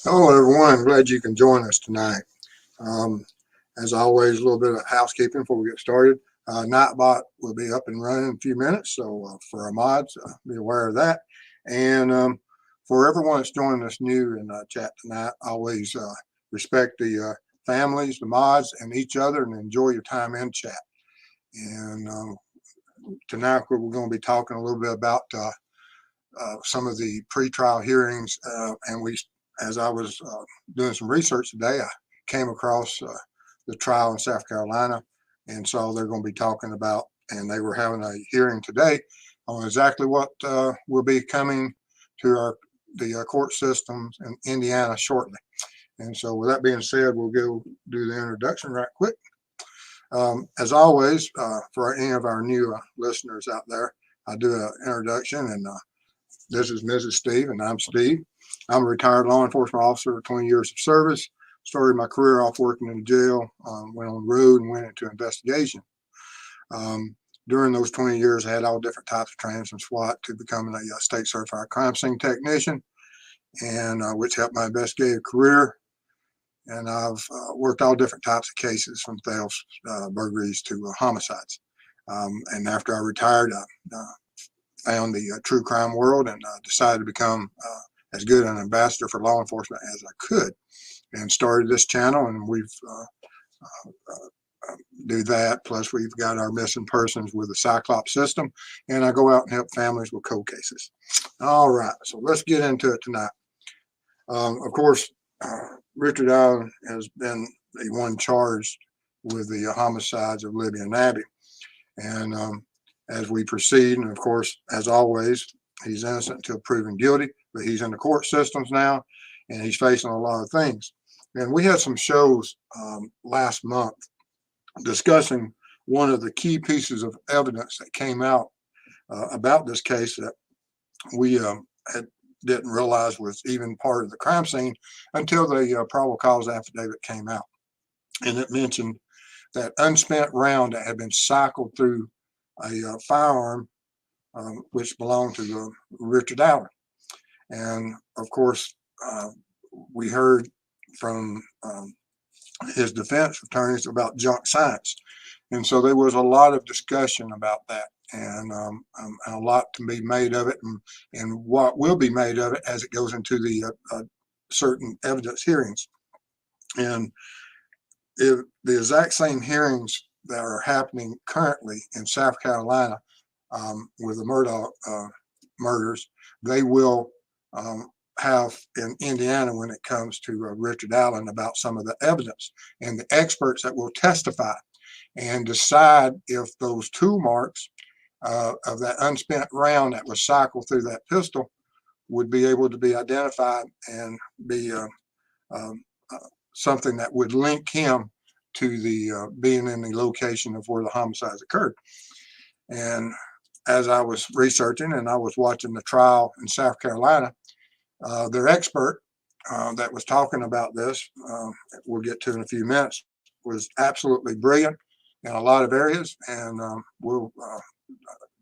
Hello, everyone. Glad you can join us tonight. Um, as always, a little bit of housekeeping before we get started. Nightbot will be up and running in a few minutes, so for our mods, be aware of that. And for everyone that's joining us new in chat tonight, always respect the families, the mods, and each other, and enjoy your time in chat. And tonight we're going to be talking a little bit about some of the pretrial hearings, and as I was doing some research today, I came across the trial in South Carolina, and so they're going to be talking about, and they were having a hearing today on exactly what will be coming to the court systems in Indiana shortly. And so, with that being said, we'll go do the introduction right quick. As always, for any of our new listeners out there, I do an introduction, and this is Mrs. Steve, and I'm Steve. I'm a retired law enforcement officer with 20 years of service. Started my career off working in jail, went on the road and went into investigation. During those 20 years, I had all different types of training from SWAT to becoming a state certified crime scene technician, and which helped my investigative career. And I've worked all different types of cases from thefts, burglaries to homicides. And after I retired, I found the true crime world and decided to become as good an ambassador for law enforcement as I could, and started this channel. And we've do that. Plus, we've got our missing persons with the Cyclops system, and I go out and help families with cold cases. All right, so let's get into it tonight. Of course, Richard Allen has been the one charged with the homicides of Libby and Abby. And as we proceed, and of course, as always, he's innocent until proven guilty, but he's in the court systems now, and he's facing a lot of things. And we had some shows last month discussing one of the key pieces of evidence that came out about this case that we didn't realize was even part of the crime scene until the probable cause affidavit came out. And it mentioned that unspent round that had been cycled through a firearm which belonged to Richard Allen. And of course, we heard from his defense attorneys about junk science. And so there was a lot of discussion about that, and a lot to be made of it, and what will be made of it as it goes into the certain evidence hearings. And if the exact same hearings that are happening currently in South Carolina with the Murdaugh murders, they will have in Indiana when it comes to Richard Allen about some of the evidence and the experts that will testify and decide if those tool marks of that unspent round that was cycled through that pistol would be able to be identified and be something that would link him to the being in the location of where the homicides occurred. And as I was researching and I was watching the trial in South Carolina, their expert that was talking about this, we'll get to in a few minutes, was absolutely brilliant in a lot of areas, and we'll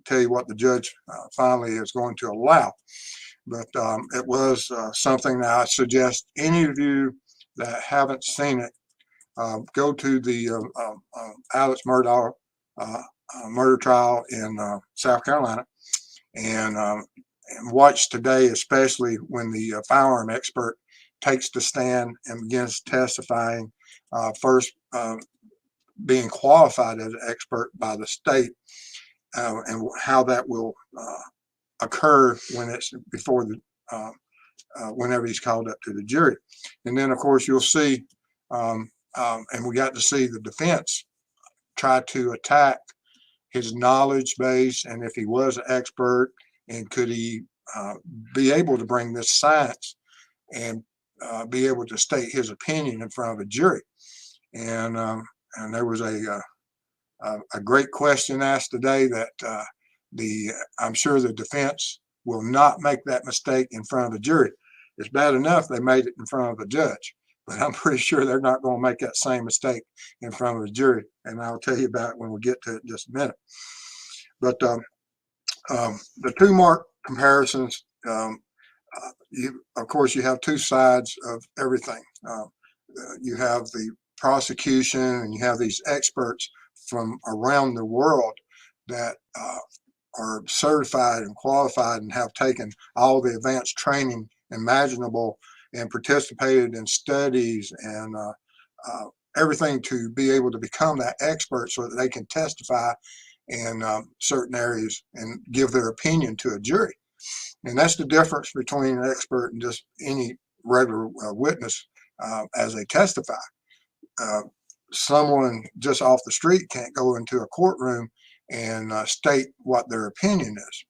tell you what the judge finally is going to allow. But it was something that I suggest any of you that haven't seen it, go to the Alex Murdaugh murder trial in South Carolina, and watch today, especially when the firearm expert takes the stand and begins testifying, first being qualified as an expert by the state, and how that will occur when it's before the whenever he's called up to the jury. And then, of course, you'll see, and we got to see the defense try to attack his knowledge base, and if he was an expert, and could he be able to bring this science and be able to state his opinion in front of a jury. And there was a great question asked today that I'm sure the defense will not make that mistake in front of a jury. It's bad enough they made it in front of a judge, but I'm pretty sure they're not going to make that same mistake in front of a jury. And I'll tell you about it when we get to it in just a minute. But the two mark comparisons, Of course, you have two sides of everything. You have the prosecution, and you have these experts from around the world that are certified and qualified and have taken all the advanced training imaginable and participated in studies and everything to be able to become that expert so that they can testify in certain areas and give their opinion to a jury. And that's the difference between an expert and just any regular witness as they testify. Someone just off the street can't go into a courtroom and state what their opinion is.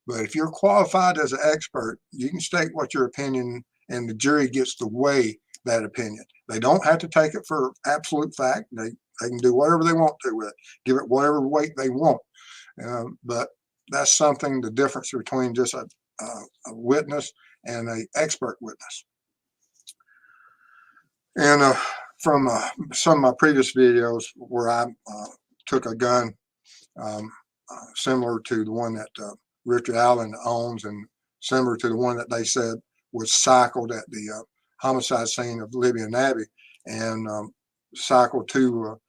But if you're qualified as an expert, you can state what your opinion, and the jury gets to weigh that opinion. They don't have to take it for absolute fact. They can do whatever they want to with it, give it whatever weight they want. But that's something, the difference between just a witness and an expert witness. And from some of my previous videos where I took a gun similar to the one that Richard Allen owns and similar to the one that they said was cycled at the homicide scene of Libby and Abbey, and cycled two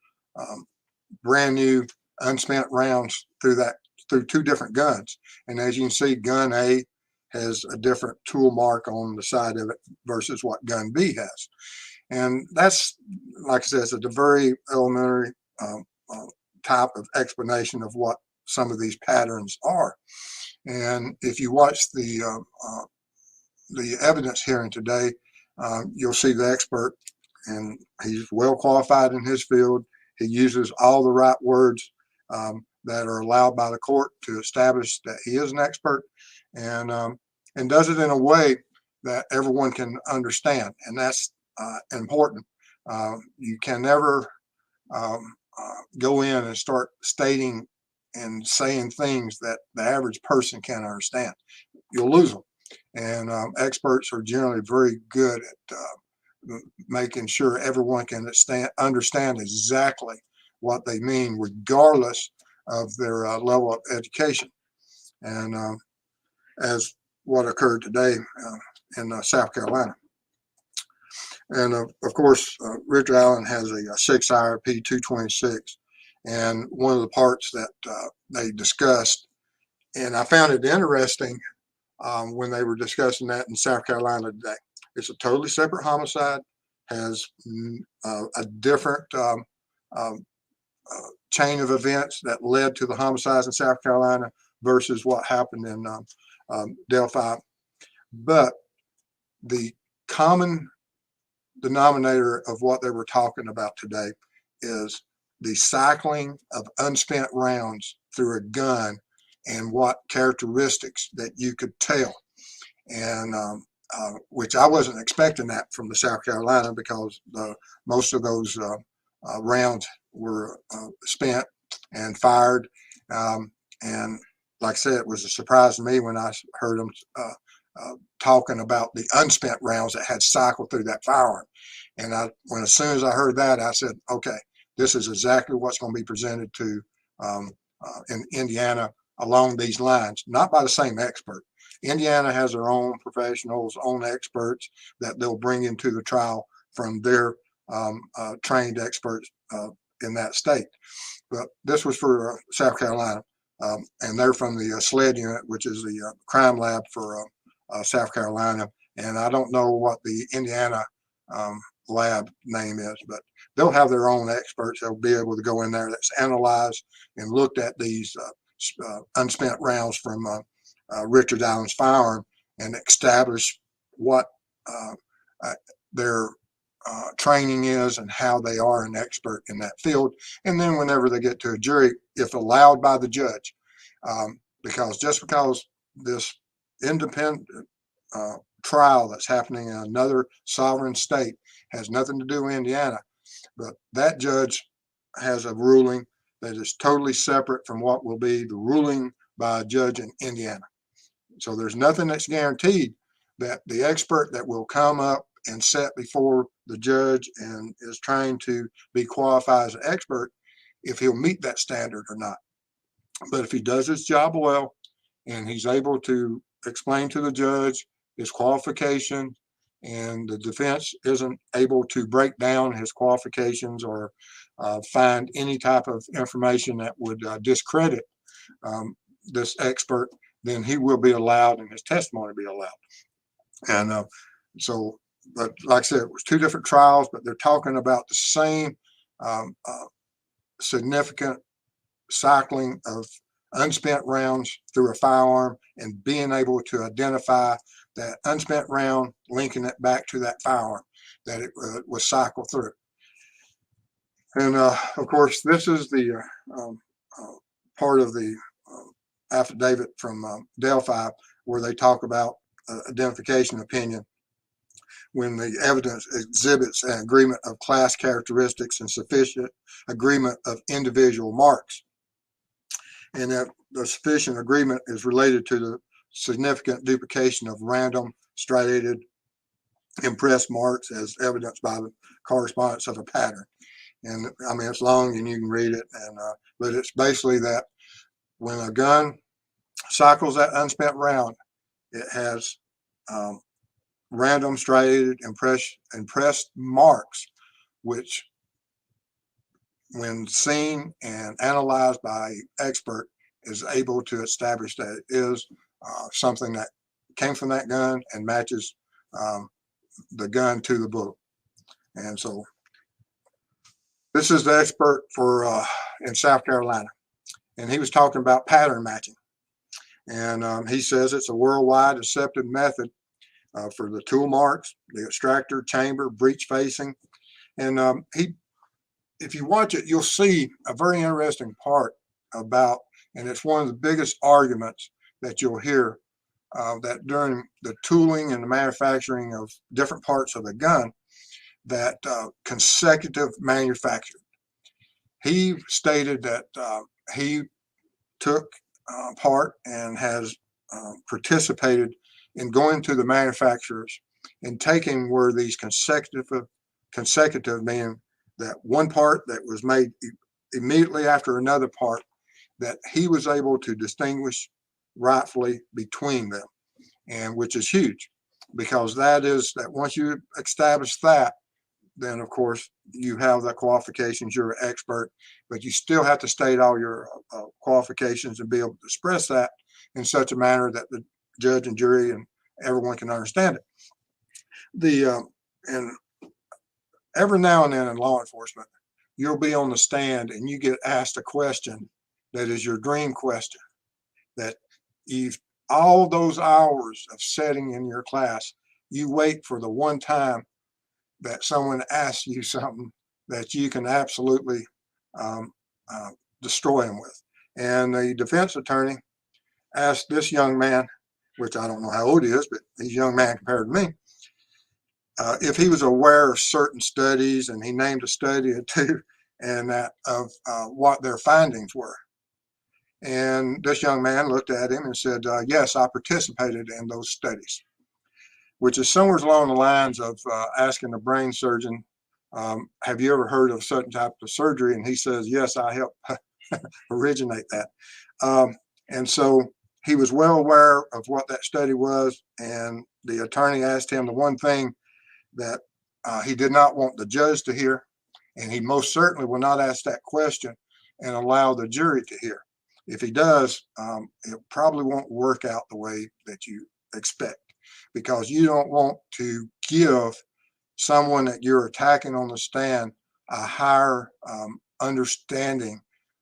brand new unspent rounds through two different guns. And as you can see, gun A has a different tool mark on the side of it versus what gun B has. And that's, like I said, it's a very elementary type of explanation of what some of these patterns are. And if you watch the evidence hearing today, you'll see the expert, and he's well qualified in his field. He uses all the right words that are allowed by the court to establish that he is an expert, and does it in a way that everyone can understand, and that's important. You can never go in and start stating and saying things that the average person can't understand. You'll lose them. And experts are generally very good at making sure everyone can understand exactly what they mean, regardless of their level of education. And as what occurred today in South Carolina. And of course, Richard Allen has a 6-hour P226, and one of the parts that they discussed, and I found it interesting when they were discussing that in South Carolina today. It's a totally separate homicide, has a different chain of events that led to the homicides in South Carolina versus what happened in Delphi. But the common denominator of what they were talking about today is the cycling of unspent rounds through a gun and what characteristics that you could tell. And which I wasn't expecting that from the South Carolina, because most of those rounds were spent and fired. And like I said, it was a surprise to me when I heard them talking about the unspent rounds that had cycled through that firearm. And as soon as I heard that, I said, okay, this is exactly what's going to be presented to in Indiana along these lines, not by the same expert. Indiana has their own professionals, own experts that they'll bring into the trial from their trained experts in that state. But this was for South Carolina, and they're from the SLED unit, which is the crime lab for South Carolina. And I don't know what the Indiana lab name is, but they'll have their own experts. They'll be able to go in there that's analyzed and looked at these unspent rounds from Richard Allen's firearm and establish what their training is and how they are an expert in that field. And then whenever they get to a jury, if allowed by the judge, because just because this independent trial that's happening in another sovereign state has nothing to do with Indiana, but that judge has a ruling that is totally separate from what will be the ruling by a judge in Indiana. So there's nothing that's guaranteed that the expert that will come up and sit before the judge and is trying to be qualified as an expert, if he'll meet that standard or not. But if he does his job well and he's able to explain to the judge his qualifications, and the defense isn't able to break down his qualifications or find any type of information that would discredit this expert, then he will be allowed and his testimony be allowed. And so, but like I said, it was two different trials, but they're talking about the same significant cycling of unspent rounds through a firearm and being able to identify that unspent round, linking it back to that firearm that it was cycled through. And of course, this is the part of the affidavit from Delphi where they talk about identification opinion when the evidence exhibits an agreement of class characteristics and sufficient agreement of individual marks. And that the sufficient agreement is related to the significant duplication of random, striated, impressed marks as evidenced by the correspondence of a pattern. And I mean, it's long and you can read it, and but it's basically that when a gun cycles that unspent round, it has random, striated, impressed marks, which when seen and analyzed by an expert is able to establish that it is something that came from that gun and matches the gun to the bullet. And so this is the expert for in South Carolina, and he was talking about pattern matching. And he says it's a worldwide accepted method for the tool marks, the extractor, chamber, breech facing. And if you watch it, you'll see a very interesting part about, and it's one of the biggest arguments that you'll hear, that during the tooling and the manufacturing of different parts of the gun, that consecutive manufacture. He stated that he took part and has participated in going to the manufacturers and taking where these consecutive meaning that one part that was made immediately after another part, that he was able to distinguish rightfully between them, and which is huge, because that is that once you establish that, then of course you have the qualifications, you're an expert, but you still have to state all your qualifications and be able to express that in such a manner that the judge and jury and everyone can understand it. And every now and then in law enforcement, you'll be on the stand and you get asked a question that is your dream question, that you've all those hours of setting in your class, you wait for the one time that someone asks you something that you can absolutely destroy them with. And the defense attorney asked this young man, which I don't know how old he is, but he's a young man compared to me, if he was aware of certain studies, and he named a study or two, and that of what their findings were. And this young man looked at him and said, yes, I participated in those studies, which is somewhere along the lines of asking a brain surgeon, have you ever heard of a certain type of surgery? And he says, yes, I helped originate that. And so he was well aware of what that study was, and the attorney asked him the one thing that he did not want the judge to hear, and he most certainly will not ask that question and allow the jury to hear. If he does, it probably won't work out the way that you expect, because you don't want to give someone that you're attacking on the stand a higher understanding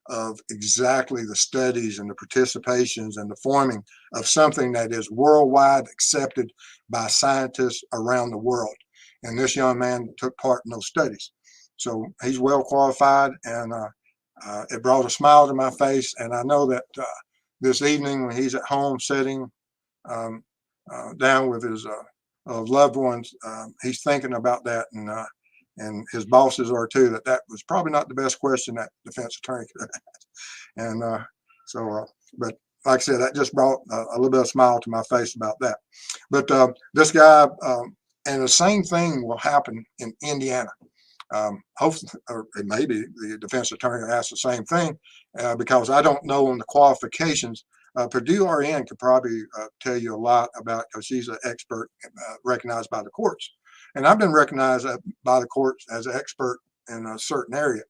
of exactly the studies and the participations and the forming of something that is worldwide accepted by scientists around the world. And this young man took part in those studies. So he's well qualified, and it brought a smile to my face. And I know that this evening when he's at home sitting down with his loved ones, he's thinking about that, and his bosses are too, that was probably not the best question that defense attorney could have asked. And but like I said, that just brought a little bit of smile to my face about that. But this guy, and the same thing will happen in Indiana. Hopefully, or maybe the defense attorney asked the same thing, because I don't know on the qualifications Purdue RN could probably tell you a lot about, because she's an expert recognized by the courts. And I've been recognized by the courts as an expert in a certain area,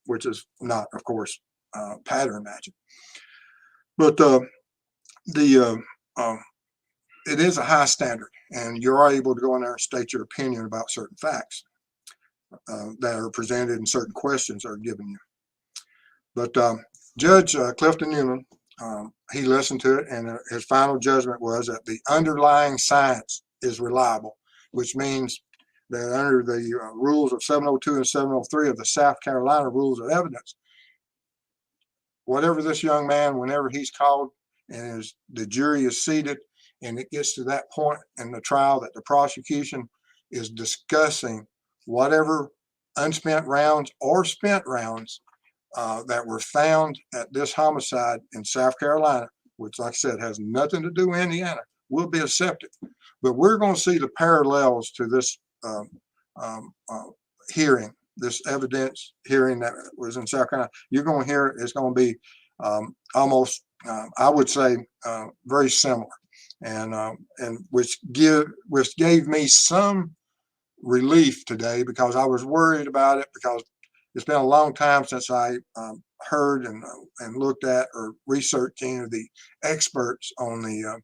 which is not, of course, pattern matching. But it is a high standard, and you're able to go in there and state your opinion about certain facts that are presented and certain questions are given you. But Judge Clifton Newman, he listened to it, and his final judgment was that the underlying science is reliable, which means that under the rules of 702 and 703 of the South Carolina Rules of Evidence, whatever this young man, whenever he's called and the jury is seated, and it gets to that point in the trial that the prosecution is discussing whatever unspent rounds or spent rounds that were found at this homicide in South Carolina, which, like I said, has nothing to do with Indiana, will be accepted. But we're going to see the parallels to this hearing, this evidence hearing that was in South Carolina. You're going to hear it's going to be almost, I would say, very similar, and which gave me some relief today, because I was worried about it, because it's been a long time since I heard and looked at or researched any of the experts on the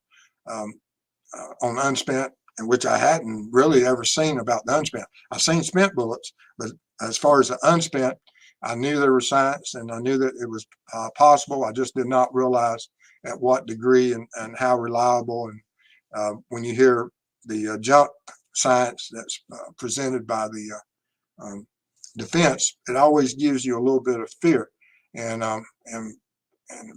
on unspent, and which I hadn't really ever seen about the unspent. I've seen spent bullets, but as far as the unspent, I knew there was science, and I knew that it was possible. I just did not realize at what degree and how reliable. And when you hear the junk science that's presented by the defense, it always gives you a little bit of fear, and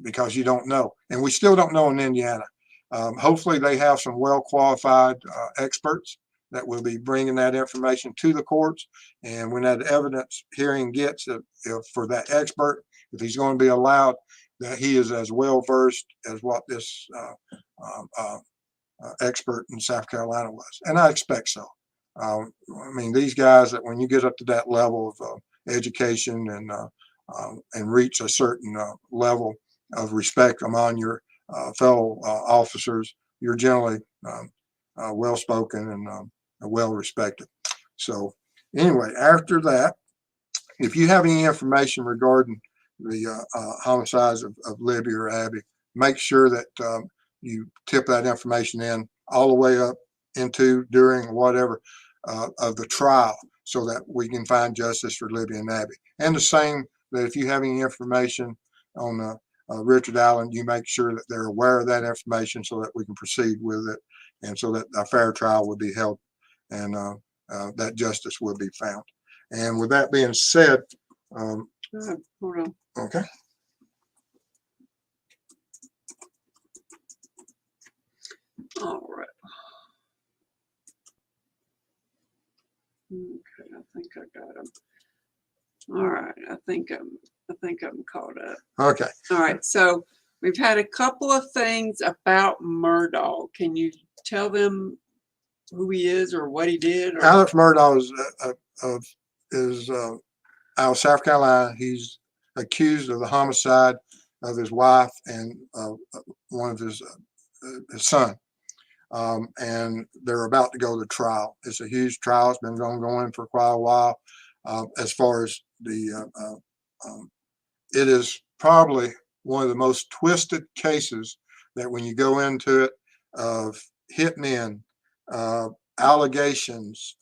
because you don't know, and we still don't know in Indiana. Hopefully they have some well-qualified experts that will be bringing that information to the courts, and when that evidence hearing gets, if for that expert, if he's going to be allowed, that he is as well versed as what this expert in South Carolina was, and I expect so. I mean, these guys, that when you get up to that level of education and reach a certain level of respect among your fellow officers, you're generally well-spoken and well-respected. So anyway, after that, if you have any information regarding the homicides of Libby or Abby, make sure that you tip that information in all the way up into, during, whatever of the trial, so that we can find justice for Libby and Abby. And the same, that if you have any information on Richard Allen, you make sure that they're aware of that information, so that we can proceed with it, and so that a fair trial will be held, and that justice will be found. And with that being said, hold on. Okay. All right. Okay, I think I got him. All right, I think I'm caught up. Okay. All right, so we've had a couple of things about Murdaugh. Can you tell them who he is or what he did? Or? Alex Murdaugh is out of South Carolina. He's accused of the homicide of his wife and one of his son. And they're about to go to trial. It's a huge trial. It's been going for quite a while. As far as the, it is probably one of the most twisted cases that when you go into it, of hitmen, allegations,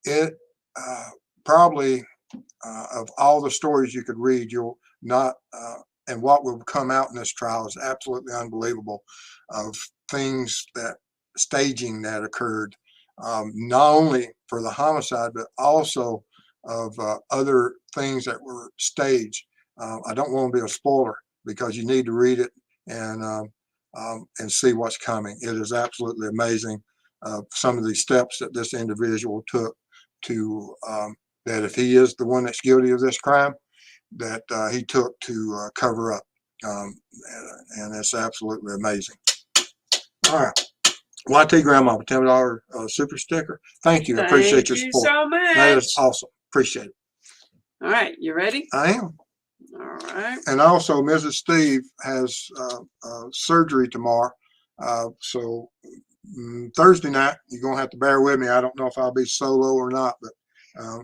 it probably of all the stories you could read, you'll not, and what will come out in this trial is absolutely unbelievable, of things that staging that occurred, not only for the homicide, but also of other things that were staged. I don't want to be a spoiler, because you need to read it and see what's coming. It is absolutely amazing, some of the steps that this individual took to, that if he is the one that's guilty of this crime, that he took to cover up. And it's absolutely amazing. All right. YT Grandma, $10 super sticker. Thank you. I appreciate your support. Thank you so much. That is awesome. Appreciate it. All right. You ready? I am. All right. And also, Mrs. Steve has surgery tomorrow. So Thursday night, you're going to have to bear with me. I don't know if I'll be solo or not, but uh,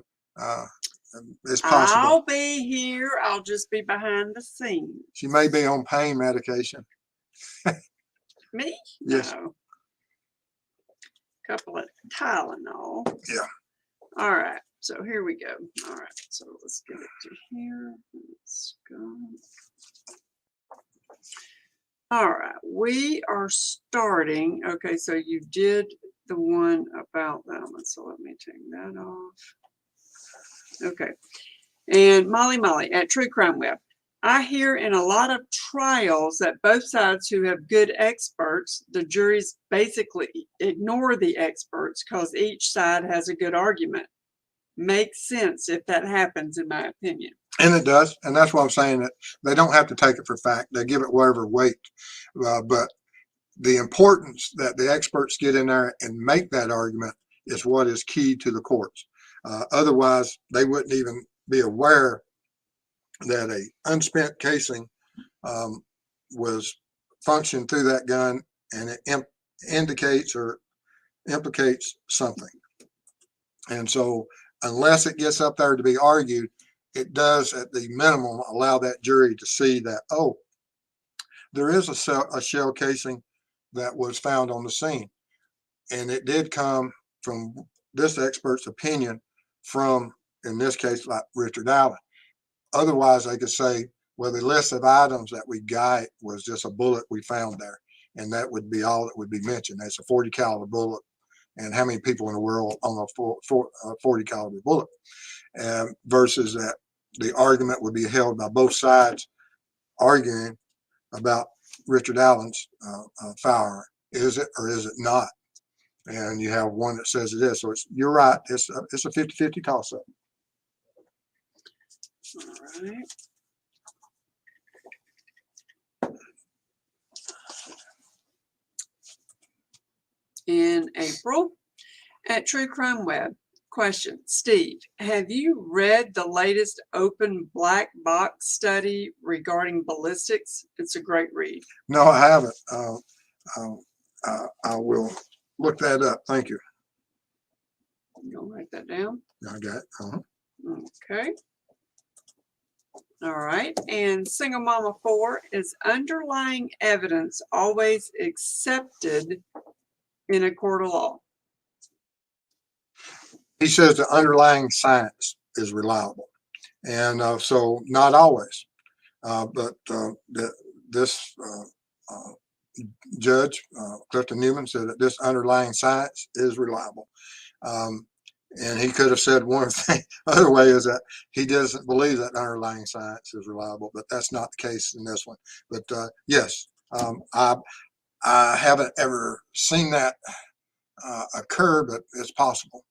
it's possible. I'll be here. I'll just be behind the scenes. She may be on pain medication. Me? Yes. No. Couple of Tylenol. Yeah. All right. So here we go. All right. So let's get it to here. Let's go. All right. We are starting. Okay. So you did the one about that one. So let me take that off. Okay. And Molly at True Crime Web. I hear in a lot of trials that both sides who have good experts, the juries basically ignore the experts because each side has a good argument. Makes sense if that happens, in my opinion. And it does. And that's why I'm saying that they don't have to take it for fact. They give it whatever weight. But the importance that the experts get in there and make that argument is what is key to the courts. Otherwise, they wouldn't even be aware that a unspent casing was functioned through that gun, and it indicates or implicates something. And so unless it gets up there to be argued, it does at the minimum allow that jury to see that, oh, there is a shell casing that was found on the scene. And it did come from this expert's opinion from, in this case, like Richard Allen. Otherwise, they could say, well, the list of items that we got was just a bullet we found there. And that would be all that would be mentioned. That's a 40 caliber bullet. And how many people in the world own a 40 caliber bullet? Versus that the argument would be held by both sides arguing about Richard Allen's firearm. Is it or is it not? And you have one that says it is. So you're right. It's a 50-50 toss-up. All right. In April at True Crime Web. Question, Steve, have you read the latest open black box study regarding ballistics? It's a great read. No, I haven't. I will look that up. Thank you. You'll write that down. I got it. Okay. All right. And Single Mama 4, is underlying evidence always accepted in a court of law? He says the underlying science is reliable. And so not always. But this judge, Clifton Newman, said that this underlying science is reliable. And he could have said one thing, other way is that he doesn't believe that underlying science is reliable, but that's not the case in this one. But yes, I haven't ever seen that occur, but it's possible.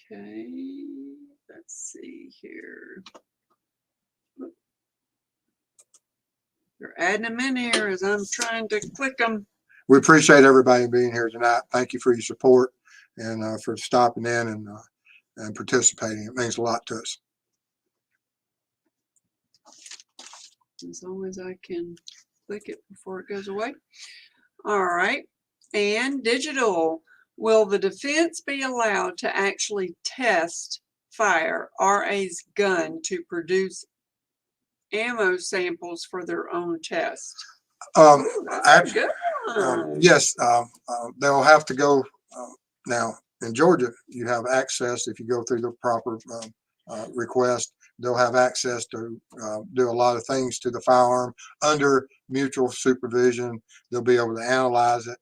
Okay, let's see here. They're adding them in here as I'm trying to click them. We appreciate everybody being here tonight. Thank you for your support and for stopping in and participating. It means a lot to us. As long as I can click it before it goes away. All right. And digital. Will the defense be allowed to actually test fire RA's gun to produce ammo samples for their own test? Yes, they'll have to go. Now, in Georgia, you have access if you go through the proper request. They'll have access to do a lot of things to the firearm under mutual supervision. They'll be able to analyze it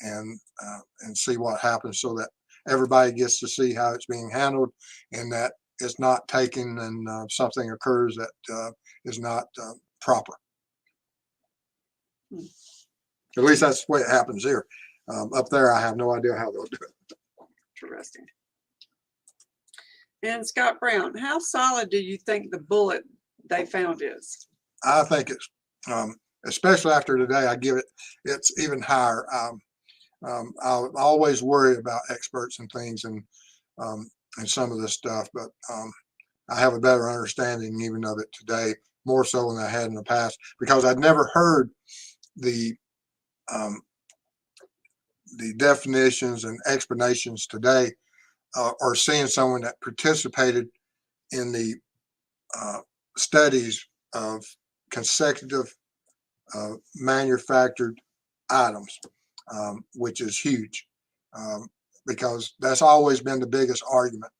and see what happens, so that everybody gets to see how it's being handled, and that it's not taken and something occurs that is not proper. At least that's the way it happens here. Up there, I have no idea how they'll do it. Interesting. And Scott Brown, how solid do you think the bullet they found is? I think it's, especially after today, I give it, it's even higher. I'll always worry about experts and things and some of this stuff, but I have a better understanding even of it today, more so than I had in the past, because I'd never heard the definitions and explanations today, or seeing someone that participated in the studies of consecutive manufactured items, which is huge, because that's always been the biggest argument.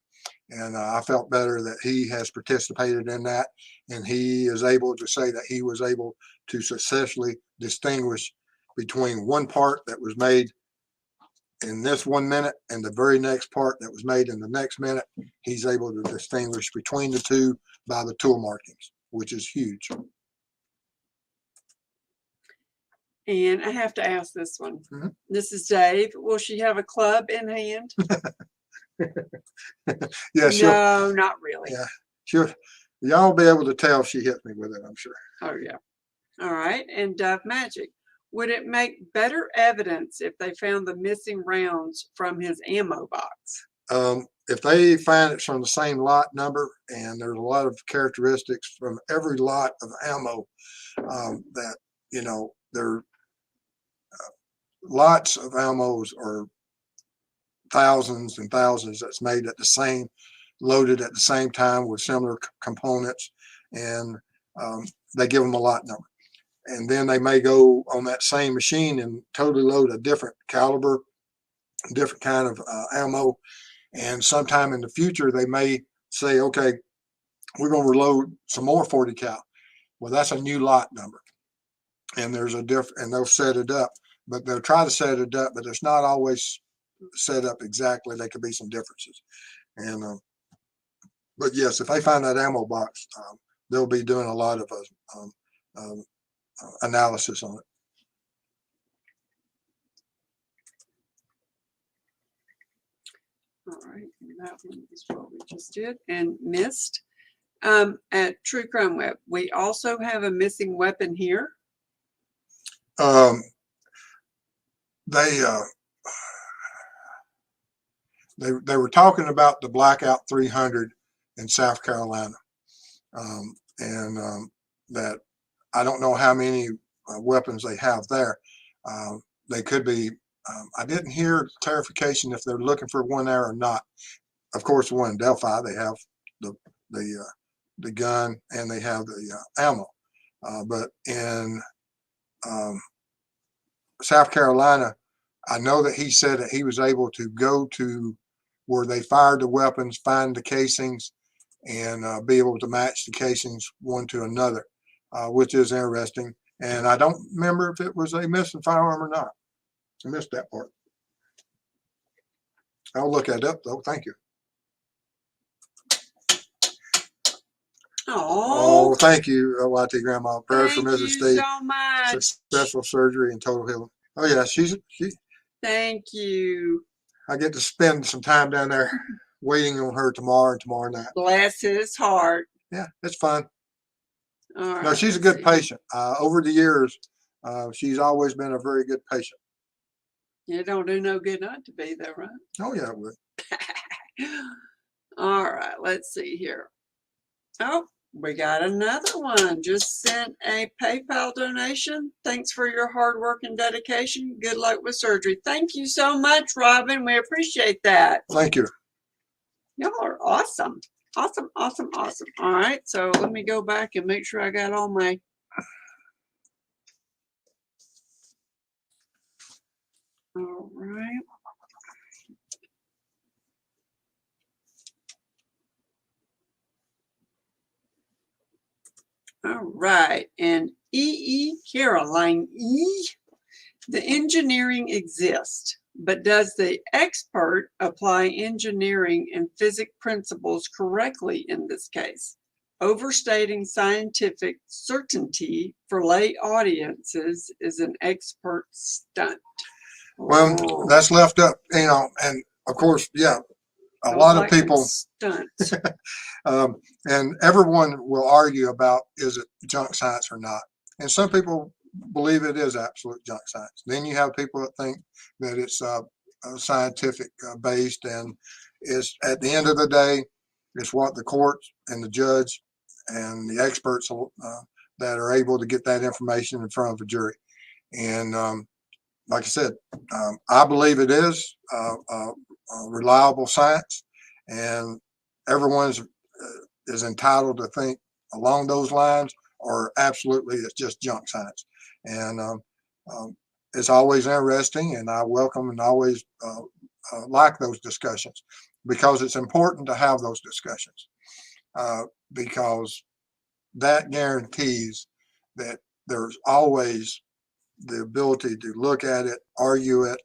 And I felt better that he has participated in that, and he is able to say that he was able to successfully distinguish between one part that was made in this 1 minute and the very next part that was made in the next minute. He's able to distinguish between the two by the tool markings, which is huge. And I have to ask this one. Mhm. This is Dave. Will she have a club in hand? Yeah, No, not really. Yeah, sure. Y'all be able to tell she hit me with it, I'm sure. Oh, yeah. All right. And Dove Magic. Would it make better evidence if they found the missing rounds from his ammo box? If they find it's from the same lot number, and there's a lot of characteristics from every lot of ammo, that, you know, there lots of ammos or thousands and thousands that's made at the same, loaded at the same time with similar components, and they give them a lot number. And then they may go on that same machine and totally load a different caliber, different kind of ammo. And sometime in the future, they may say, okay, we're going to reload some more 40 cal. Well, that's a new lot number. And there's a different, and they'll set it up, but they'll try to set it up, but it's not always set up exactly. There could be some differences. And, but yes, if they find that ammo box, they'll be doing a lot of analysis on it. All right, that one is what we just did and missed. At True Crime Web, we also have a missing weapon here. They were talking about the Blackout 300 in South Carolina, and that I don't know how many weapons they have there. They could be. I didn't hear clarification if they're looking for one there or not. Of course, the one in Delphi, they have the gun and they have the ammo. But in South Carolina, I know that he said that he was able to go to where they fired the weapons, find the casings, and be able to match the casings one to another, which is interesting. And I don't remember if it was a missing firearm or not. I missed that part. I'll look that up though. Thank you. Oh, thank you, YT Grandma. Prayers for Mrs. Steve. Thank you so much. Successful surgery and total healing. Oh yeah, she. Thank you. I get to spend some time down there waiting on her tomorrow and tomorrow night. Bless his heart. Yeah, it's fun. All right, no, she's a good patient. Over the years, she's always been a very good patient. It don't do no good not to be though, right? Oh yeah, it would. All right, let's see here. Oh, we got another one. Just sent a PayPal donation. Thanks for your hard work and dedication. Good luck with surgery. Thank you so much, Robin. We appreciate that. Thank you. Y'all are awesome. Awesome, awesome, awesome. All right, so let me go back and make sure I got all my all right. All right, and Caroline E. The engineering exists, but does the expert apply engineering and physics principles correctly in this case? Overstating scientific certainty for lay audiences is an expert stunt. Well, that's left up, you know, and of course, yeah, a lot of people, and everyone will argue about is it junk science or not. And some people believe it is absolute junk science. Then you have people that think that it's scientific based, and is at the end of the day, it's what the courts and the judge and the experts that are able to get that information in front of a jury. And like I said, I believe it is reliable science, and everyone's is entitled to think along those lines, or absolutely it's just junk science. And it's always interesting, and I welcome and always like those discussions, because it's important to have those discussions, because that guarantees that there's always the ability to look at it, argue it,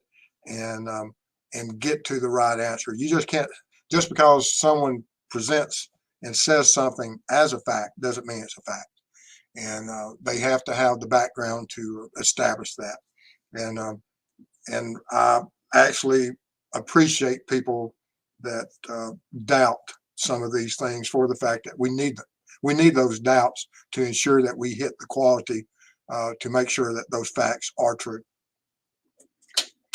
and get to the right answer. You just can't, just because someone presents and says something as a fact doesn't mean it's a fact. And they have to have the background to establish that. And I actually appreciate people that doubt some of these things, for the fact that we need them. We need those doubts to ensure that we hit the quality, to make sure that those facts are true.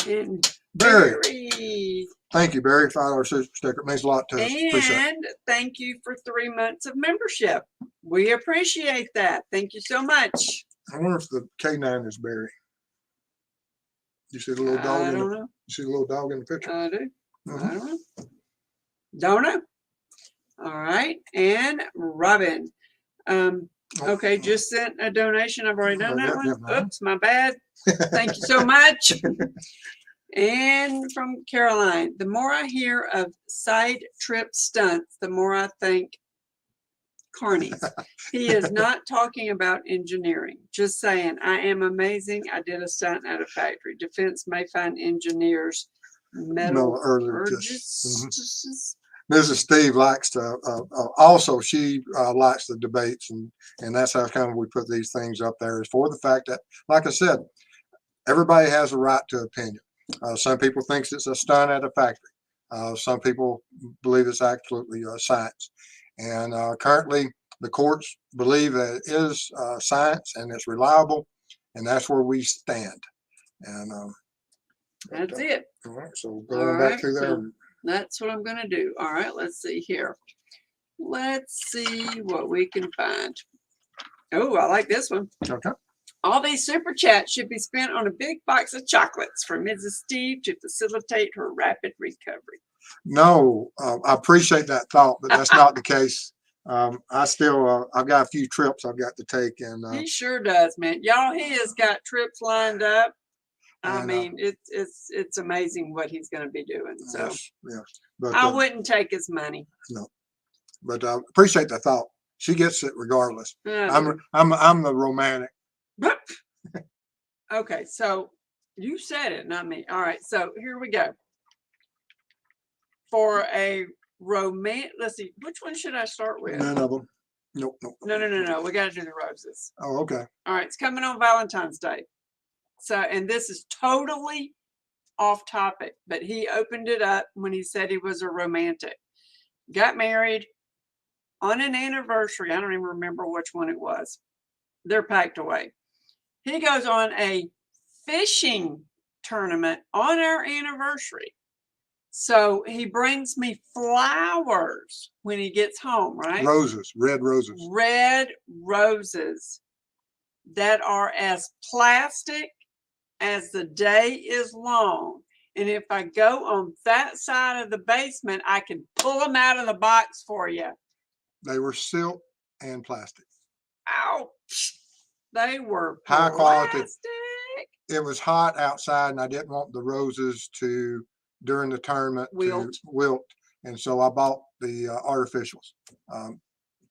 And Barry, thank you, Barry. $5 super sticker, it means a lot to us. Appreciate it. And thank you for 3 months of membership. We appreciate that. Thank you so much. I wonder if the K9 is Barry. You see the little dog? I don't know. You see the little dog in the picture? I do. I don't know. Don't know. All right. And Robin. Okay, just sent a donation. I've already done that one. Oops, my bad. Thank you so much. And from Caroline, the more I hear of side trip stunts, the more I think Carney's. He is not talking about engineering. Just saying, I am amazing. I did a stunt at a factory. Defense may find engineers metallurgists. Mrs. Steve likes to, also she likes the debates, and that's how come we put these things up there, is for the fact that, like I said, everybody has a right to opinion. Some people think it's a stunt at a factory. Some people believe it's absolutely science. And currently, the courts believe that it is science and it's reliable, and that's where we stand. And that's it. All right, so going back through there. So that's what I'm going to do. All right, let's see here. Let's see what we can find. Oh, I like this one. Okay. All these super chats should be spent on a big box of chocolates for Mrs. Steve to facilitate her rapid recovery. No, I appreciate that thought, but that's not the case. I still, I've got a few trips I've got to take, and he sure does, man. Y'all, he has got trips lined up. I mean, it's amazing what he's going to be doing. So yes. But, I wouldn't take his money. No, but I appreciate the thought. She gets it regardless. I'm the romantic. Okay, so you said it, not me. All right, so here we go. For a romantic, let's see, which one should I start with? None of them. Nope. No. We got to do the roses. Oh, okay. All right, it's coming on Valentine's Day. So, and this is totally off topic, but he opened it up when he said he was a romantic. Got married on an anniversary. I don't even remember which one it was. They're packed away. He goes on a fishing tournament on our anniversary. So he brings me flowers when he gets home, right? Roses, red roses. Red roses that are as plastic as the day is long. And if I go on that side of the basement, I can pull them out of the box for you. They were silk and plastic. Ouch. They were high quality. Plastic. It was hot outside, and I didn't want the roses to, during the tournament, to wilt. And so I bought the artificials.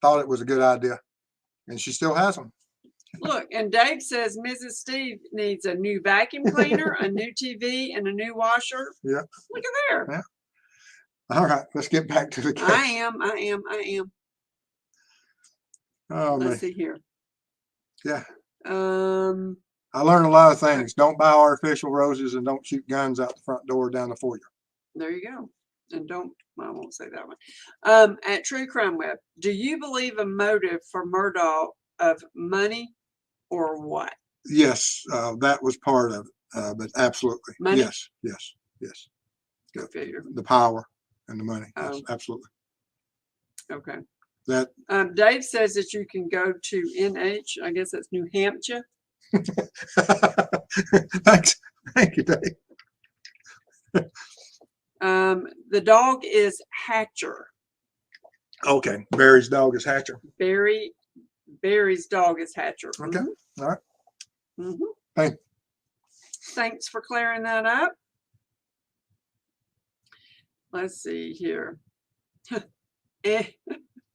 Thought it was a good idea. And she still has them. Look, and Dave says Mrs. Steve needs a new vacuum cleaner, a new TV, and a new washer. Yeah. Look at there. Yeah. All right, let's get back to the case. I am. Oh, let's see here. Yeah. I learned a lot of things. Don't buy artificial roses, and don't shoot guns out the front door down the foyer. There you go. And don't, I won't say that one. At True Crime Web, do you believe a motive for Murdaugh of money or what? Yes, that was part of it, but absolutely. Money? Yes, yes, yes. Go figure. The power and the money. Yes, Oh. absolutely. Okay. That Dave says that you can go to NH. I guess that's New Hampshire. Thanks. Thank you, Dave. The dog is Hatcher. Okay. Barry's dog is Hatcher. Barry's dog is Hatcher. Okay. All right. Mm-hmm. Thanks for clearing that up. Let's see here.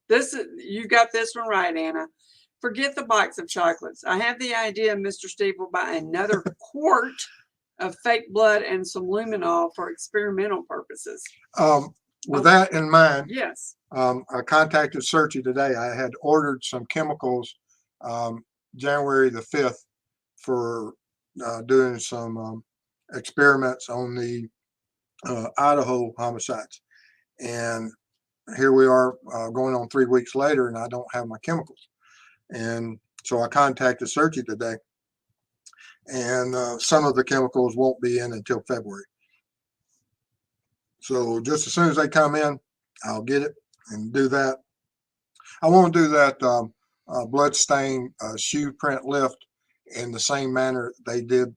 This is, you got this one right, Anna. Forget the box of chocolates. I have the idea Mr. Steve will buy another quart of fake blood and some luminol for experimental purposes. With that in mind, yes. I contacted Searchy today. I had ordered some chemicals January the 5th for doing some experiments on the Idaho homicides. And here we are going on 3 weeks later, and I don't have my chemicals. And so I contacted Searchy today, and some of the chemicals won't be in until February. So just as soon as they come in, I'll get it and do that. I want to do that blood stain shoe print lift in the same manner they did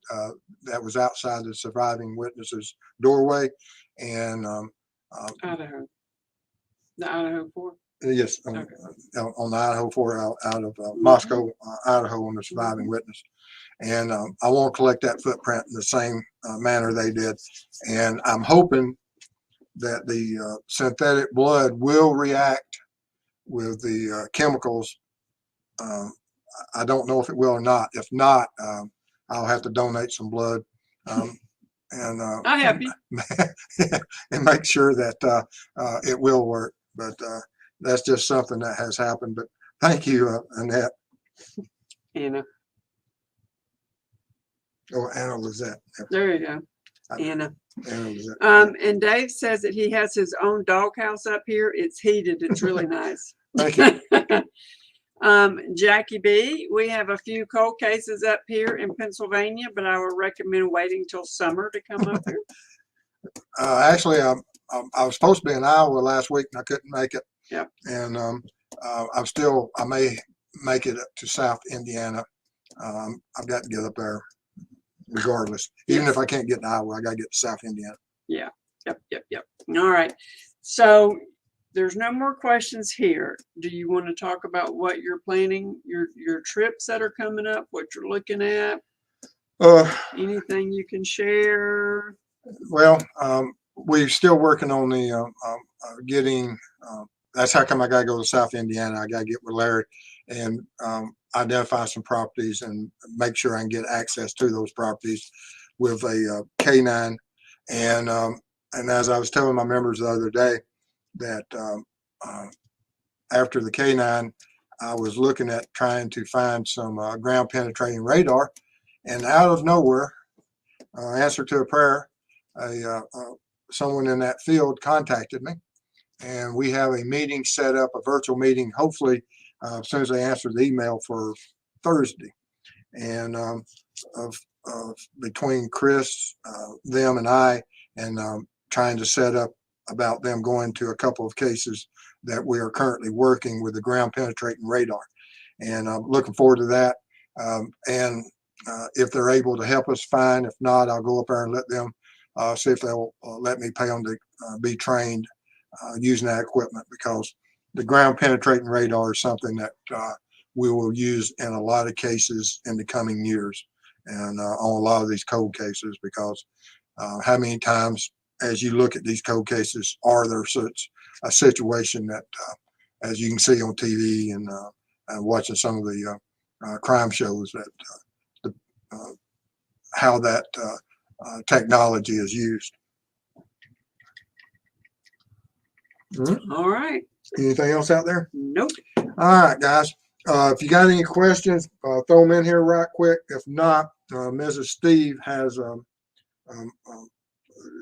that was outside the surviving witness's doorway. And Idaho. The Idaho 4? Yes, Okay. On the Idaho 4 out of Moscow, Idaho, on the surviving witness. And I want to collect that footprint in the same manner they did. And I'm hoping that the synthetic blood will react with the chemicals. I don't know if it will or not. If not, I'll have to donate some blood. And I'll help you. and make sure that it will work. But that's just something that has happened. But thank you, Annette. Anna. Or Anna Lizette. There you go. Anna. Anna Lizette. And Dave says that he has his own doghouse up here. It's heated. It's really nice. Thank you. Jackie B, we have a few cold cases up here in Pennsylvania, but I would recommend waiting till summer to come up here. Actually, I was supposed to be in Iowa last week and I couldn't make it. Yep. And I may make it to South Indiana. I've got to get up there regardless. Even if I can't get to Iowa, I got to get to South Indiana. Yeah. Yep. All right. So there's no more questions here. Do you want to talk about what you're planning, your trips that are coming up, what you're looking at? Anything you can share? Well, we're still working on the getting. That's how come I got to go to South Indiana. I got to get with Larry and identify some properties and make sure I can get access to those properties with a K9. And as I was telling my members the other day, that after the K9, I was looking at trying to find some ground penetrating radar, and out of nowhere, answer to a prayer, someone in that field contacted me, and we have a meeting set up, a virtual meeting, hopefully as soon as they answer the email for Thursday. And between Chris, them, and I, and trying to set up about them going to a couple of cases that we are currently working with the ground penetrating radar. And I'm looking forward to that. And if they're able to help us, fine. If not, I'll go up there and let them see if they'll let me pay them to be trained using that equipment, because the ground penetrating radar is something that we will use in a lot of cases in the coming years, and on a lot of these cold cases, because how many times as you look at these cold cases are there such a situation that as you can see on TV and watching some of the crime shows, that how that technology is used. All right. Anything else out there? Nope. All right, guys. If you got any questions, throw them in here right quick. If not, Mrs. Steve has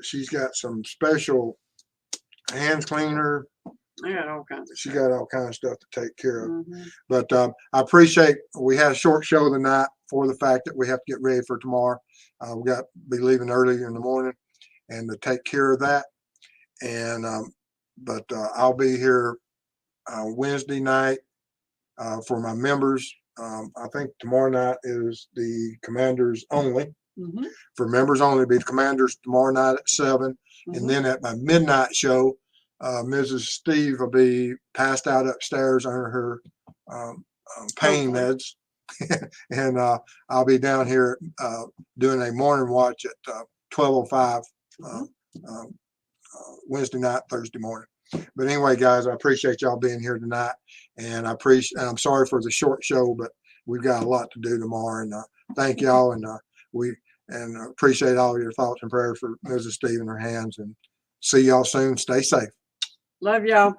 she's got some special hand cleaner. I got all kinds of She stuff. got all kinds of stuff to take care of. Mm-hmm. But I appreciate, we had a short show tonight for the fact that we have to get ready for tomorrow. We got to be leaving early in the morning and to take care of that. And but I'll be here Wednesday night for my members. I think tomorrow night is the commanders only. Mhm. For members only, it'll be the commanders tomorrow night at 7. Mhm. And then at my midnight show, Mrs. Steve will be passed out upstairs under her pain Hopefully. meds. And I'll be down here doing a morning watch at 12:05 Wednesday night, Thursday morning. But anyway, guys, I appreciate y'all being here tonight, and I'm sorry for the short show, but we've got a lot to do tomorrow. And thank y'all, and appreciate all your thoughts and prayers for Mrs. Steve and her hands. And see y'all soon. Stay safe. Love y'all.